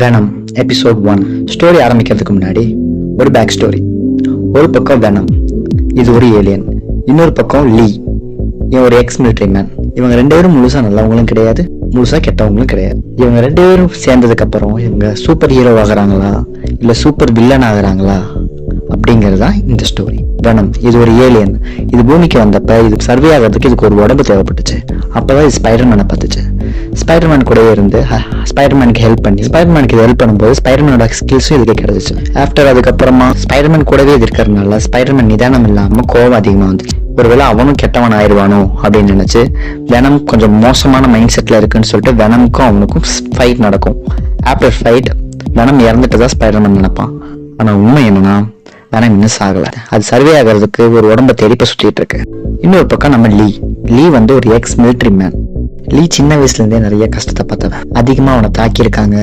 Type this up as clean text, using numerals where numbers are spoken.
Venom episode 1. Story ஆரம்பிக்கிறதுக்கு முன்னாடி ஒரு பேக் ஸ்டோரி. ஒரு பக்கம் வெனம், இது ஒரு ஏலியன். இன்னொரு பக்கம் லீ, இவன் ஒரு எக்ஸ் மிலிட்டரி மேன். இவங்க ரெண்டு பேரும் முழுசா நல்லவங்களும் கிடையாது, முழுசா கெட்டவங்களும் கிடையாது. இவங்க ரெண்டு பேரும் சேர்ந்ததுக்கு அப்புறம் இவங்க சூப்பர் ஹீரோ ஆகுறாங்களா இல்ல சூப்பர் வில்லன் ஆகுறாங்களா அப்படிங்கிறது தான் இந்த ஸ்டோரி. வெனம் இது ஒரு ஏலியன். இது பூமிக்கு வந்தப்ப இது சர்வே ஆகிறதுக்கு இதுக்கு ஒரு உடம்பு தேவைப்பட்டுச்சு. அப்பதான் இது ஸ்பைடர்மேனை பார்த்துச்சு. ஸ்பைடர்மேன் கூடவே இருந்து ஸ்பைடர்மேனுக்கு ஹெல்ப் பண்ணி ஸ்பைடர்மேனுக்கு ஹெல்ப் பண்ணும்போது ஸ்பைடர்மேனோட ஸ்கில்ஸும் இதுக்கு கிடைச்சிச்சு. ஆஃப்டர் அதுக்கப்புறமா ஸ்பைடர்மேன் கூடவே இது இருக்கிறதுனால ஸ்பைடர்மேன் நிதானம் இல்லாம கோவம் அதிகமா வந்துச்சு. ஒருவேளை அவனும் கெட்டவன் ஆயிடுவானோ அப்படின்னு நினைச்சு வெனம் கொஞ்சம் மோசமான மைண்ட் செட்ல இருக்குன்னு சொல்லிட்டு வெனமுக்கும் அவனுக்கும் ஃபைட் நடக்கும். ஆஃப்டர் ஃபைட் வெனம் இறந்துட்டுதான் ஸ்பைடர்மேன் நினைப்பான். ஆனா உண்மை என்னன்னா வெனம் இன்னும் சாகல. அது சர்வே ஆகிறதுக்கு ஒரு உடம்ப தேடிப்ப சுத்திட்டு இருக்கு. இன்னொரு பக்கம் நம்ம லீ வந்து ஒரு எக்ஸ் மிலிட்டரி மேன். லீ சின்ன வயசுல இருந்தே நிறைய கஷ்டத்தை பார்த்தவன். அதிகமா அவனை தாக்கி இருக்காங்க,